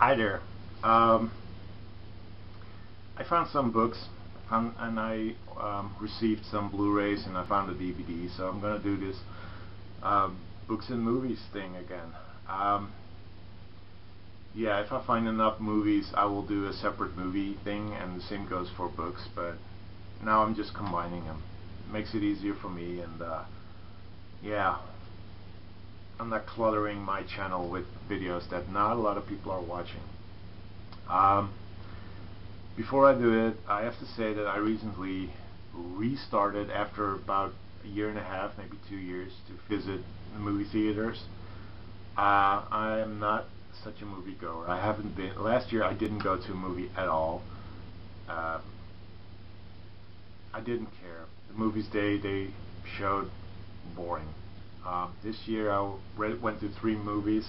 Hi there. I found some books, and I received some Blu-rays, and I found a DVD. So I'm gonna do this books and movies thing again. Yeah, if I find enough movies, I will do a separate movie thing, and the same goes for books. But now I'm just combining them. It makes it easier for me, and yeah, I'm not cluttering my channel with videos that not a lot of people are watching. Before I do it, I have to say that I recently restarted after about a year and a half, maybe 2 years, to visit the movie theaters. I am not such a movie goer. I haven't been. Last year I didn't go to a movie at all. I didn't care. The movies they showed boring. This year I went to 3 movies.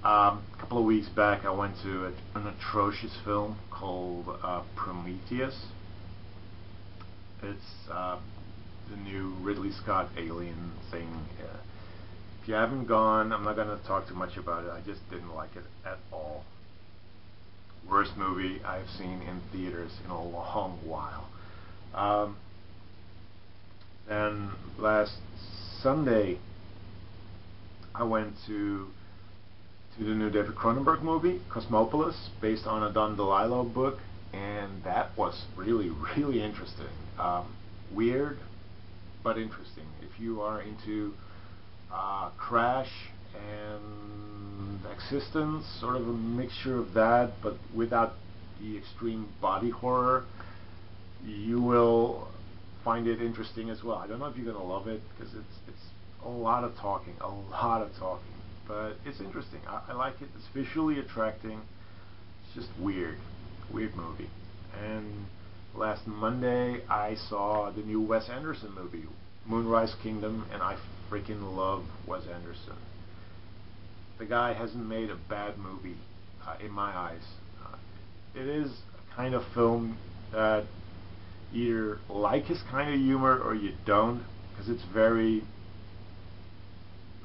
A couple of weeks back I went to an atrocious film called Prometheus. It's the new Ridley Scott alien thing. If you haven't gone, I'm not going to talk too much about it. I just didn't like it at all. Worst movie I've seen in theaters in a long while. And last Sunday I went to the new David Cronenberg movie, Cosmopolis, based on a Don DeLillo book, and that was really, really interesting. Weird, but interesting. If you are into Crash and Existence, sort of a mixture of that, but without the extreme body horror, you will find it interesting as well. I don't know if you're going to love it, because it's a lot of talking, but it's interesting. I like it. It's visually attracting. It's just weird movie. And last Monday I saw the new Wes Anderson movie, Moonrise Kingdom, and I freaking love Wes Anderson. The guy hasn't made a bad movie in my eyes. It is a kind of film that either like his kind of humor or you don't, because it's very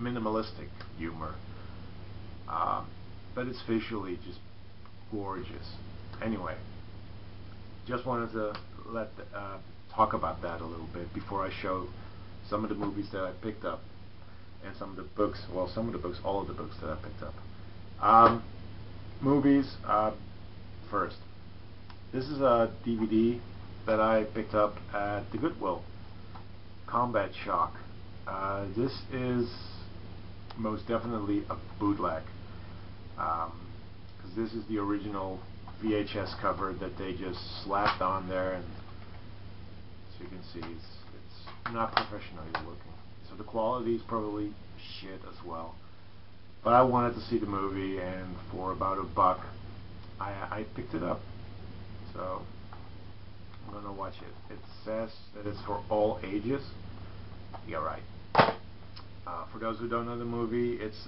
minimalistic humor, but it's visually just gorgeous. Anyway, just wanted to talk about that a little bit before I show some of the movies that I picked up and some of the books. Well, some of the books, all of the books that I picked up. Movies first. This is a DVD that I picked up at the Goodwill. Combat Shock. This is most definitely a bootleg, because this is the original VHS cover that they just slapped on there, and as you can see, it's not professionally looking, so the quality is probably shit as well. But I wanted to see the movie, and for about $1 I picked it up, so I'm gonna watch it. It says that it's for all ages. Yeah, right. For those who don't know the movie, it's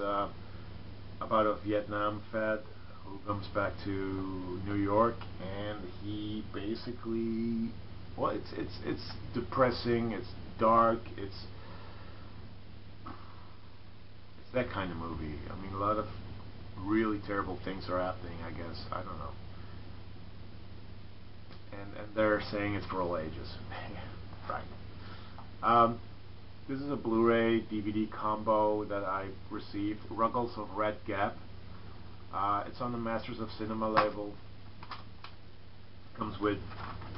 about a Vietnam vet who comes back to New York, and he basically, well, it's depressing, it's dark, it's that kind of movie. I mean, a lot of really terrible things are happening, I guess. I don't know. And they're saying it's for all ages. Right. This is a Blu-ray DVD combo that I received, Ruggles of Red Gap. It's on the Masters of Cinema label. Comes with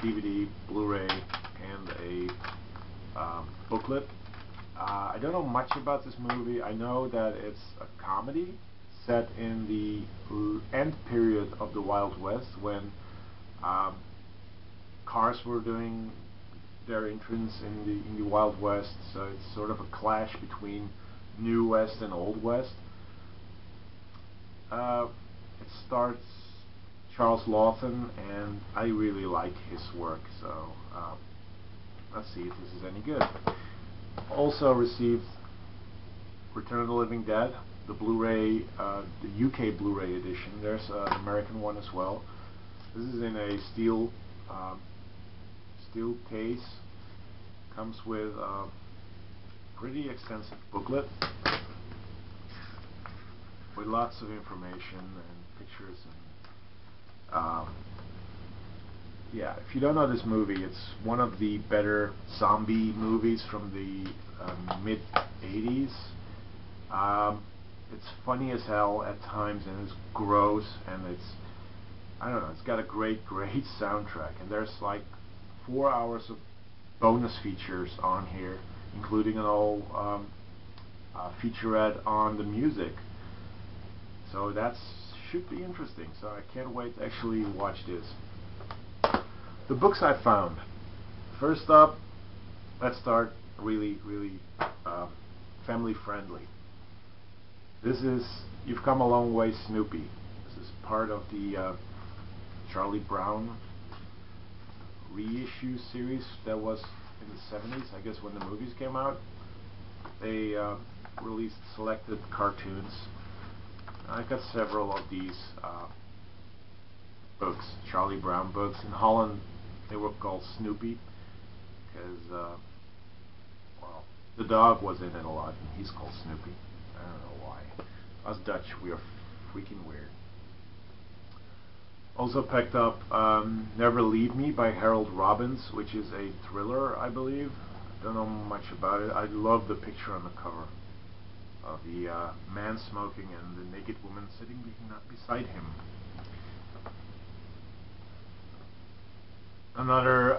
DVD, Blu-ray, and a booklet. I don't know much about this movie. I know that it's a comedy set in the end period of the Wild West, when cars were doing their entrance in the Wild West, so it's sort of a clash between New West and Old West. It starts Charles Laughton, and I really like his work, so let's see if this is any good. Also received Return of the Living Dead, the Blu-ray, the UK Blu-ray edition. There's an American one as well. This is in a steel case. Comes with a pretty extensive booklet. with lots of information and pictures and yeah, if you don't know this movie, it's one of the better zombie movies from the mid 80s. It's funny as hell at times, and it's gross, and I don't know, it's got a great soundtrack, and there's like 4 hours of bonus features on here, including an old featurette on the music. So that should be interesting, so I can't wait to actually watch this. The books I found. First up, let's start really family friendly. This is You've Come a Long Way, Snoopy. This is part of the Charlie Brown reissue series that was in the 70s, I guess, when the movies came out. They released selected cartoons. I got several of these books, Charlie Brown books. In Holland, they were called Snoopy because, well, the dog was in it a lot, and he's called Snoopy. I don't know why. Us Dutch, we are freaking weird. Also picked up Never Leave Me by Harold Robbins, which is a thriller, I believe. I don't know much about it. I love the picture on the cover of the man smoking and the naked woman sitting beside him. Another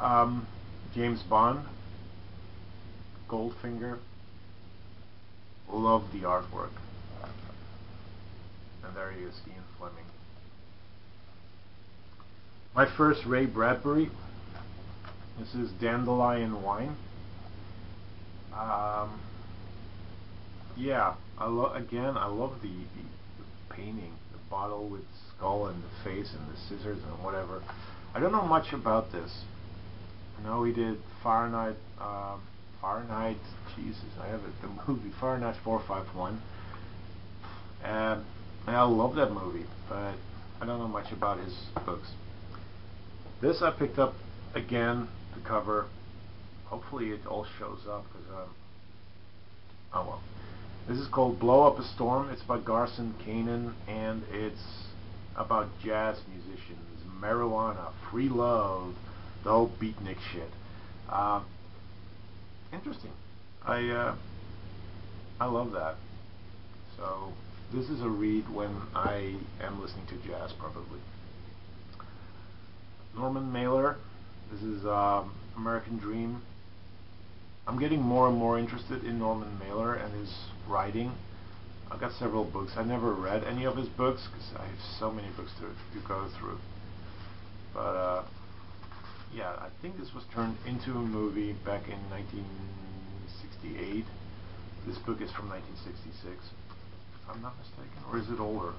James Bond, Goldfinger. Love the artwork. And there he is, Ian Fleming. My first Ray Bradbury. This is Dandelion Wine. Yeah, I love the painting, the bottle with skull and the face and the scissors and whatever. I don't know much about this. I know he did Fahrenheit, Jesus, I have it, the movie, Fahrenheit 451. And I love that movie, but I don't know much about his books. This I picked up again, the cover. Hopefully it all shows up, because, oh well. This is called Blow Up a Storm. It's by Garson Kanin, and it's about jazz musicians, marijuana, free love, the whole beatnik shit. Interesting. I love that. So this is a read when I am listening to jazz, probably. Norman Mailer. This is American Dream. I'm getting more and more interested in Norman Mailer and his writing. I've got several books. I never read any of his books because I have so many books to go through. But yeah, I think this was turned into a movie back in 1968. This book is from 1966, if I'm not mistaken. Or is it older?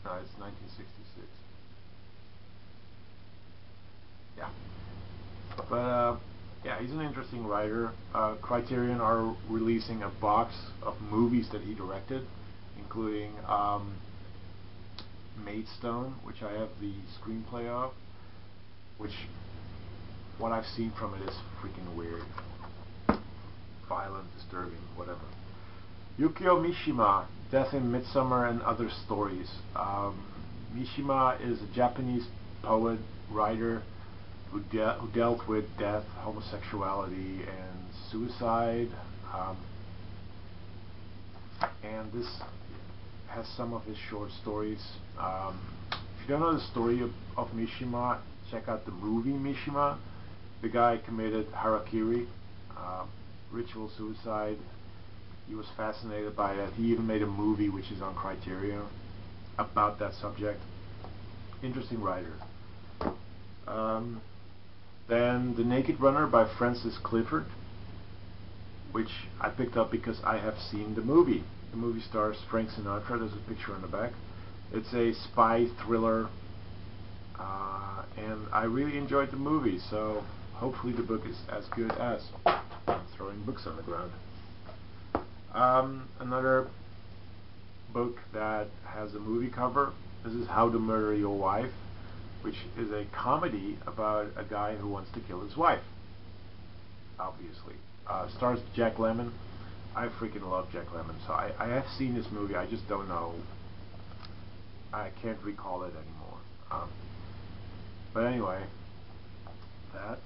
No, it's 1966. Yeah. But yeah, he's an interesting writer. Criterion are releasing a box of movies that he directed, including Maidstone, which I have the screenplay of, which what I've seen from it is freaking weird, violent, disturbing, whatever. Yukio Mishima, Death in Midsummer and Other Stories. Mishima is a Japanese poet, writer, who dealt with death, homosexuality, and suicide. And this has some of his short stories. If you don't know the story of Mishima, check out the movie Mishima. The guy committed harakiri, ritual suicide. He was fascinated by that. He even made a movie which is on Criterion about that subject. Interesting writer. Then The Naked Runner by Francis Clifford, which I picked up because I have seen the movie. The movie stars Frank Sinatra. There's a picture on the back. It's a spy thriller, and I really enjoyed the movie, so hopefully the book is as good as. I'm throwing books on the ground. Another book that has a movie cover. This is How to Murder Your Wife, which is a comedy about a guy who wants to kill his wife. Obviously. Stars Jack Lemmon. I freaking love Jack Lemmon. So I have seen this movie. I just don't know. I can't recall it anymore. But anyway, that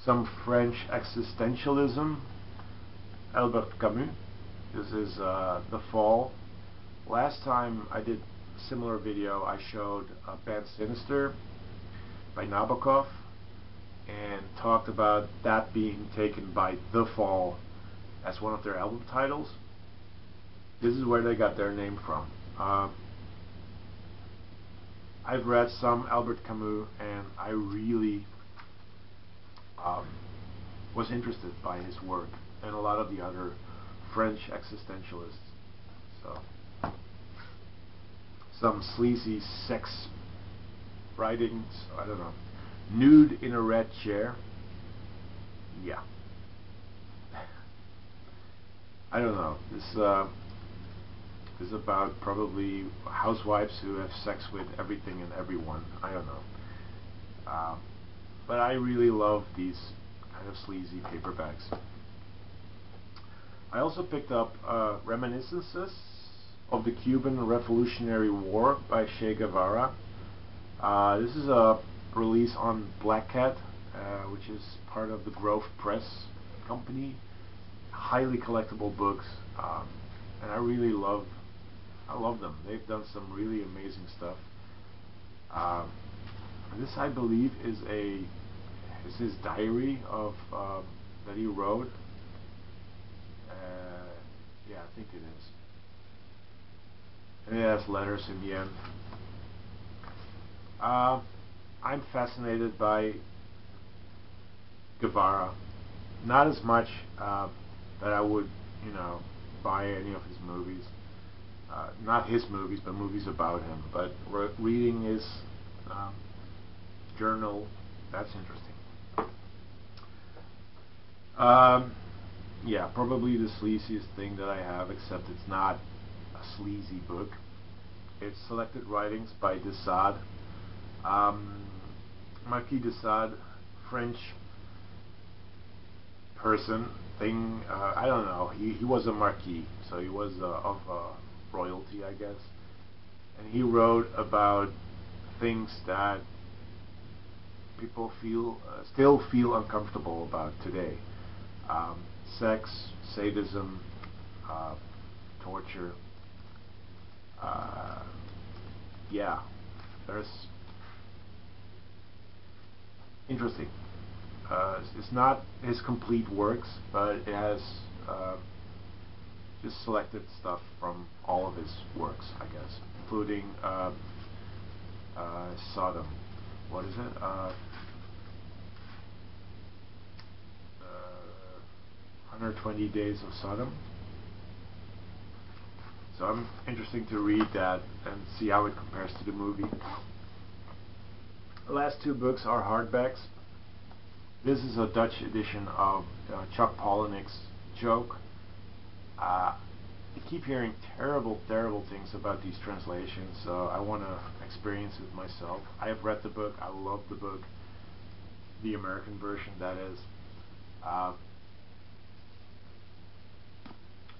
some French existentialism. Albert Camus. This is The Fall. Last time I did a similar video, I showed Band Sinister by Nabokov and talked about that being taken by The Fall as one of their album titles. This is where they got their name from. I've read some Albert Camus and I really was interested by his work and a lot of the other French existentialists. So some sleazy sex writings, I don't know. Nude in a Red Chair. Yeah. I don't know. This is about probably housewives who have sex with everything and everyone. I don't know. But I really love these kind of sleazy paperbacks. I also picked up Reminiscences of the Cuban Revolutionary War by Che Guevara. This is a release on Black Cat, which is part of the Grove Press company. Highly collectible books, and I really love them. They've done some really amazing stuff. This, I believe, is his diary of that he wrote. Yeah, I think it is. And it has letters in the end. I'm fascinated by Guevara. Not as much that I would, buy any of his movies. Not his movies, but movies about him. But reading his journal, that's interesting. Yeah, probably the sleaziest thing that I have, except it's not a sleazy book. It's Selected Writings by de Sade. Marquis de Sade, French person, thing, I don't know, he was a marquis, so he was of royalty, I guess, and he wrote about things that people still feel uncomfortable about today. Sex, sadism, torture. Yeah, there's interesting. It's not his complete works, but it has just selected stuff from all of his works, I guess, including Sodom. What is it? 120 Days of Sodom. So I'm interested to read that and see how it compares to the movie. The last two books are hardbacks. This is a Dutch edition of Chuck Palahniuk's Joke. I keep hearing terrible things about these translations, so I want to experience it myself. I have read the book. I love the book. The American version, that is.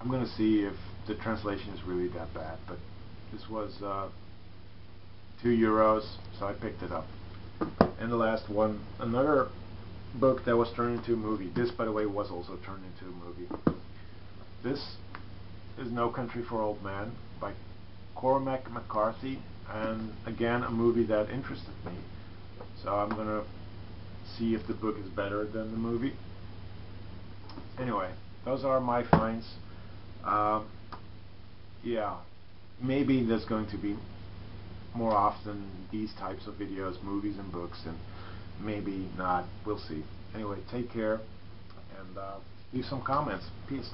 I'm going to see if the translation is really that bad, but this was €2, so I picked it up. And the last one, another book that was turned into a movie. This, by the way, was also turned into a movie. This is No Country for Old Men by Cormac McCarthy, and again, a movie that interested me. So I'm going to see if the book is better than the movie. Anyway, those are my finds. Yeah, maybe there's going to be more often these types of videos, movies and books, and maybe not. We'll see. Anyway, take care and leave some comments. Peace.